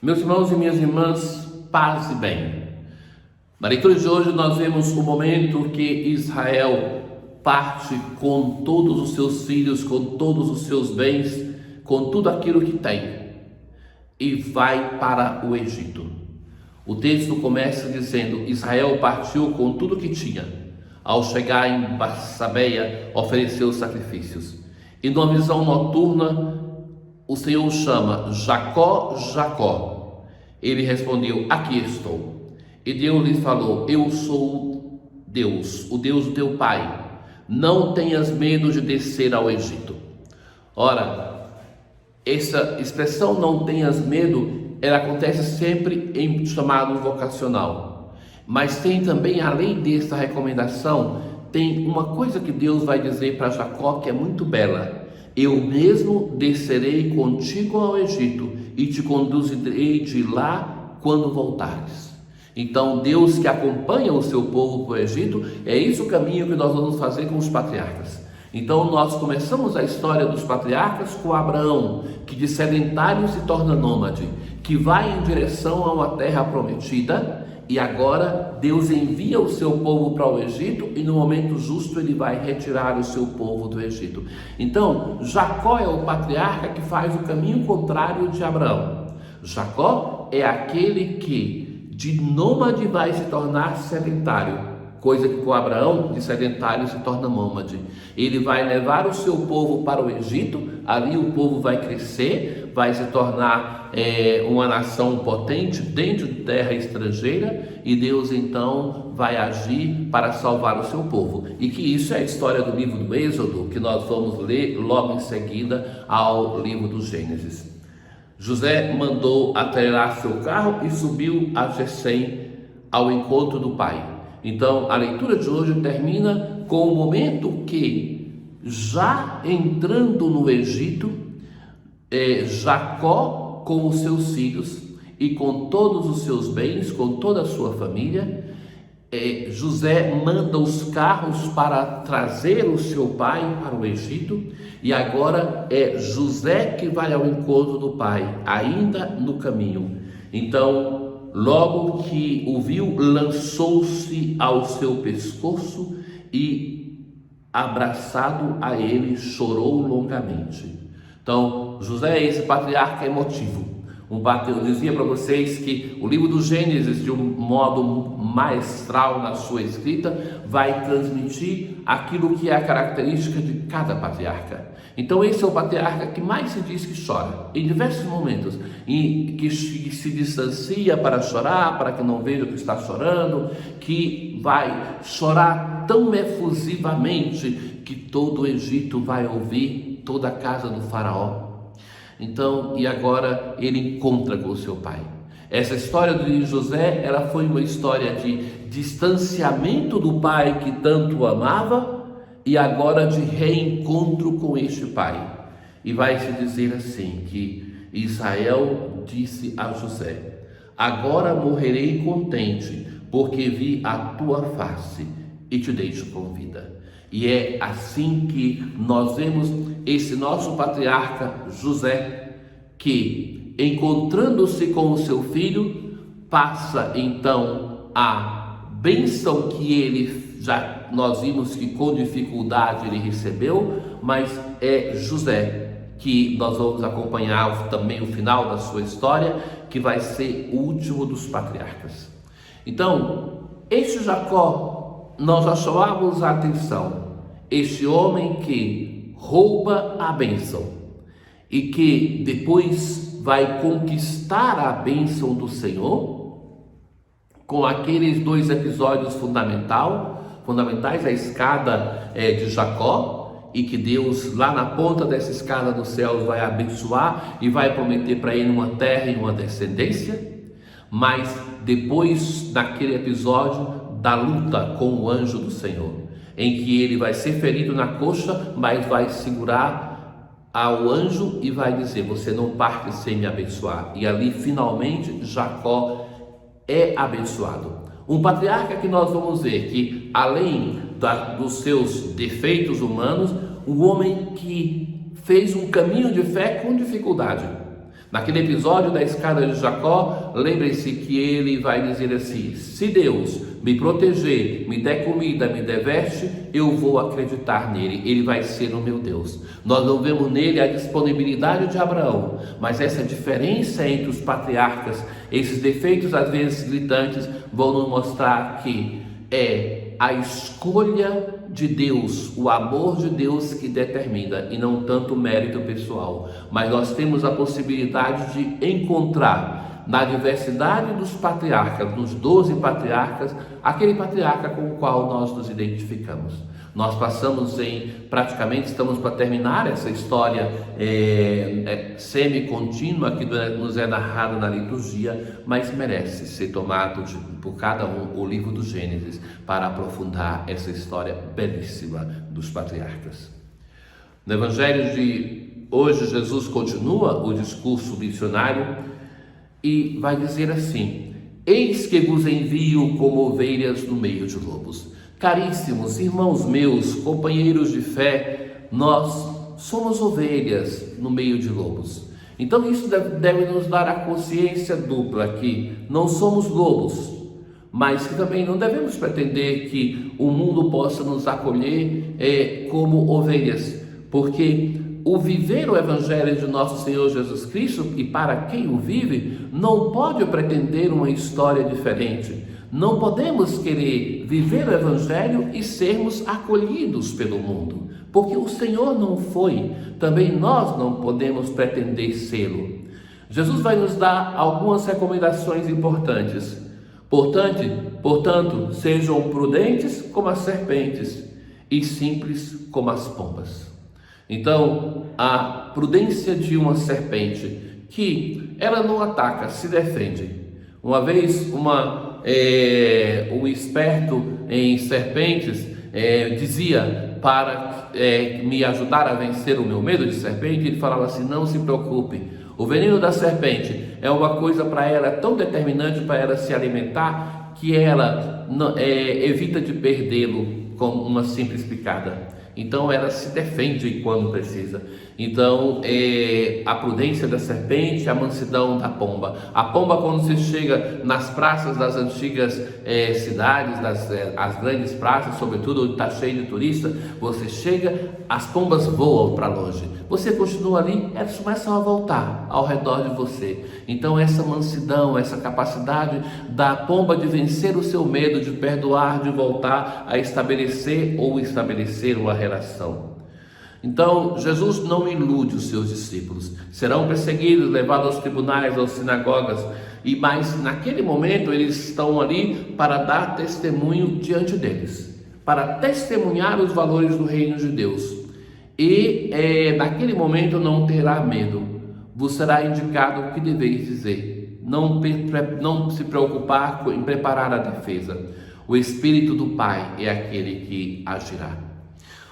Meus irmãos e minhas irmãs, paz e bem. Na leitura de hoje nós vemos o momento que Israel parte com todos os seus filhos, com todos os seus bens, com tudo aquilo que tem e vai para o Egito. O texto começa dizendo: Israel partiu com tudo que tinha. Ao chegar em Barsabeia, ofereceu sacrifícios. E numa visão noturna, o Senhor o chama: Jacó, Jacó. Ele respondeu: aqui estou. E Deus lhe falou: eu sou Deus, o Deus do teu pai. Não tenhas medo de descer ao Egito. Ora, essa expressão não tenhas medo, ela acontece sempre em chamado vocacional. Mas tem também, além dessa recomendação, tem uma coisa que Deus vai dizer para Jacó que é muito bela: eu mesmo descerei contigo ao Egito e te conduzirei de lá quando voltares. Então Deus que acompanha o seu povo para o Egito, é esse o caminho que nós vamos fazer com os patriarcas. Então nós começamos a história dos patriarcas com Abraão, que de sedentário se torna nômade, que vai em direção a uma terra prometida. E agora Deus envia o seu povo para o Egito e no momento justo ele vai retirar o seu povo do Egito. Então Jacó é o patriarca que faz o caminho contrário de Abraão. Jacó é aquele que de nômade vai se tornar sedentário, coisa que com Abraão de sedentário se torna nômade. Ele vai levar o seu povo para o Egito, ali o povo vai crescer, vai se tornar uma nação potente dentro de terra estrangeira, e Deus então vai agir para salvar o seu povo. E que isso é a história do livro do Êxodo, que nós vamos ler logo em seguida ao livro do Gênesis. José mandou acelerar seu carro e subiu a Jessém ao encontro do pai. Então a leitura de hoje termina com o momento que, já entrando no Egito, Jacó com os seus filhos e com todos os seus bens, com toda a sua família, José manda os carros para trazer o seu pai para o Egito, e agora é José que vai ao encontro do pai, ainda no caminho. Então, logo que o viu, lançou-se ao seu pescoço e, abraçado a ele, chorou longamente. Então, José é esse patriarca emotivo. Eu dizia para vocês que o livro do Gênesis, de um modo maestral na sua escrita, vai transmitir aquilo que é a característica de cada patriarca. Então esse é o patriarca que mais se diz que chora, em diversos momentos, e que se distancia para chorar, para que não veja que está chorando, que vai chorar tão efusivamente que todo o Egito vai ouvir, toda a casa do faraó. Então, e agora ele encontra com o seu pai. Essa história de José, ela foi uma história de distanciamento do pai que tanto o amava, e agora de reencontro com este pai. E vai se dizer assim, que Israel disse a José: agora morrerei contente, porque vi a tua face e te deixo com vida. E é assim que nós vemos esse nosso patriarca José, que, encontrando-se com o seu filho, passa então a bênção que ele nós vimos que com dificuldade ele recebeu, mas é José que nós vamos acompanhar também o final da sua história, que vai ser o último dos patriarcas. Então, este Jacó, nós já chamamos a atenção, este homem que rouba a bênção e que depois vai conquistar a bênção do Senhor com aqueles dois episódios fundamentais, a escada de Jacó, e que Deus lá na ponta dessa escada do céu vai abençoar e vai prometer para ele uma terra e uma descendência. Mas depois, naquele episódio da luta com o anjo do Senhor, em que ele vai ser ferido na coxa, mas vai segurar ao anjo e vai dizer: você não parte sem me abençoar. E ali finalmente Jacó é abençoado. Um patriarca que nós vamos ver que, além dos seus defeitos humanos, um homem que fez um caminho de fé com dificuldade. Naquele episódio da escada de Jacó, lembre-se que ele vai dizer assim: se Deus me proteger, me der comida, me der veste, eu vou acreditar nele, ele vai ser o meu Deus. Nós não vemos nele a disponibilidade de Abraão, mas essa diferença entre os patriarcas, esses defeitos às vezes gritantes, vão nos mostrar que é a escolha de Deus, o amor de Deus que determina, e não tanto o mérito pessoal. Mas nós temos a possibilidade de encontrar na diversidade dos patriarcas, nos 12 patriarcas, aquele patriarca com o qual nós nos identificamos. Nós passamos praticamente estamos para terminar essa história semi-contínua que nos é narrada na liturgia, mas merece ser tomado por cada um o livro do Gênesis para aprofundar essa história belíssima dos patriarcas. No Evangelho de hoje, Jesus continua o discurso missionário e vai dizer assim: eis que vos envio como ovelhas no meio de lobos. Caríssimos irmãos meus, companheiros de fé, nós somos ovelhas no meio de lobos. Então isso deve nos dar a consciência dupla que não somos lobos, mas que também não devemos pretender que o mundo possa nos acolher como ovelhas, porque o viver o Evangelho de nosso Senhor Jesus Cristo, e para quem o vive, não pode pretender uma história diferente. Não podemos querer viver o Evangelho e sermos acolhidos pelo mundo, porque o Senhor não foi, também nós não podemos pretender sê-lo. Jesus vai nos dar algumas recomendações importantes. Portanto, sejam prudentes como as serpentes e simples como as pombas. Então, a prudência de uma serpente, que ela não ataca, se defende. Uma vez, um esperto em serpentes dizia, para me ajudar a vencer o meu medo de serpente, ele falava assim: não se preocupe, o veneno da serpente é uma coisa para ela tão determinante para ela se alimentar, que ela evita de perdê-lo com uma simples picada. Então ela se defende quando precisa. Então a prudência da serpente, a mansidão da pomba. A pomba, quando você chega nas praças das antigas cidades, as grandes praças, sobretudo onde está cheio de turista, você chega, as pombas voam para longe. Você continua ali, elas começam a voltar ao redor de você. Então essa mansidão, essa capacidade da pomba de vencer o seu medo, de perdoar, de voltar a estabelecer uma relação. Então Jesus não ilude os seus discípulos. Serão perseguidos, levados aos tribunais, às sinagogas, mas naquele momento eles estão ali para dar testemunho diante deles, para testemunhar os valores do reino de Deus. E naquele momento não terá medo, vos será indicado o que deveis dizer. Não se preocupar em preparar a defesa. O Espírito do Pai é aquele que agirá.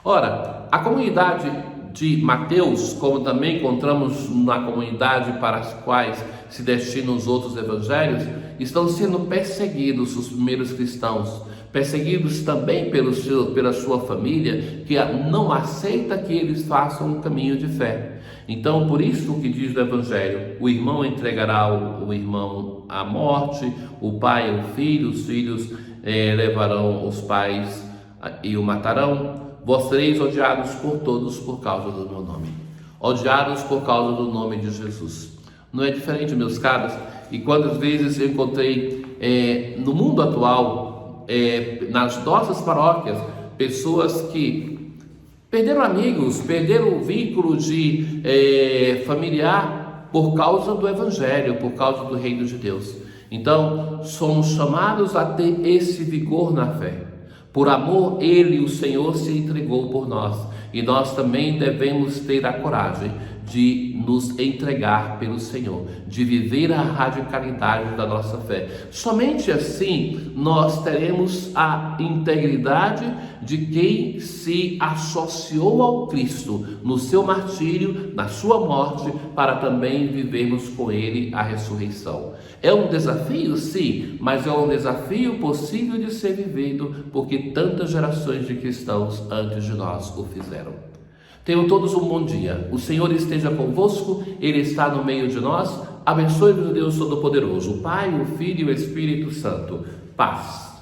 Ora, a comunidade de Mateus, como também encontramos na comunidade para as quais se destinam os outros evangelhos, estão sendo perseguidos os primeiros cristãos, perseguidos também pela sua família, que não aceita que eles façam um caminho de fé. Então, por isso que diz o Evangelho: o irmão entregará o irmão à morte, o pai o filho, os filhos levarão os pais e o matarão. Vós sereis odiados por todos por causa do meu nome. Odiados por causa do nome de Jesus. Não é diferente, meus caros. E quantas vezes eu encontrei no mundo atual, nas nossas paróquias, pessoas que perderam amigos, perderam o vínculo de familiar por causa do Evangelho, por causa do reino de Deus. Então, somos chamados a ter esse vigor na fé. Por amor, Ele, o Senhor, se entregou por nós. E nós também devemos ter a coragem de nos entregar pelo Senhor, de viver a radicalidade da nossa fé. Somente assim nós teremos a integridade de quem se associou ao Cristo no seu martírio, na sua morte, para também vivermos com Ele a ressurreição. É um desafio, sim, mas é um desafio possível de ser vivido, porque tantas gerações de cristãos antes de nós o fizeram. Tenham todos um bom dia. O Senhor esteja convosco, Ele está no meio de nós. Abençoe-vos o Deus Todo-Poderoso, o Pai, o Filho e o Espírito Santo. Paz.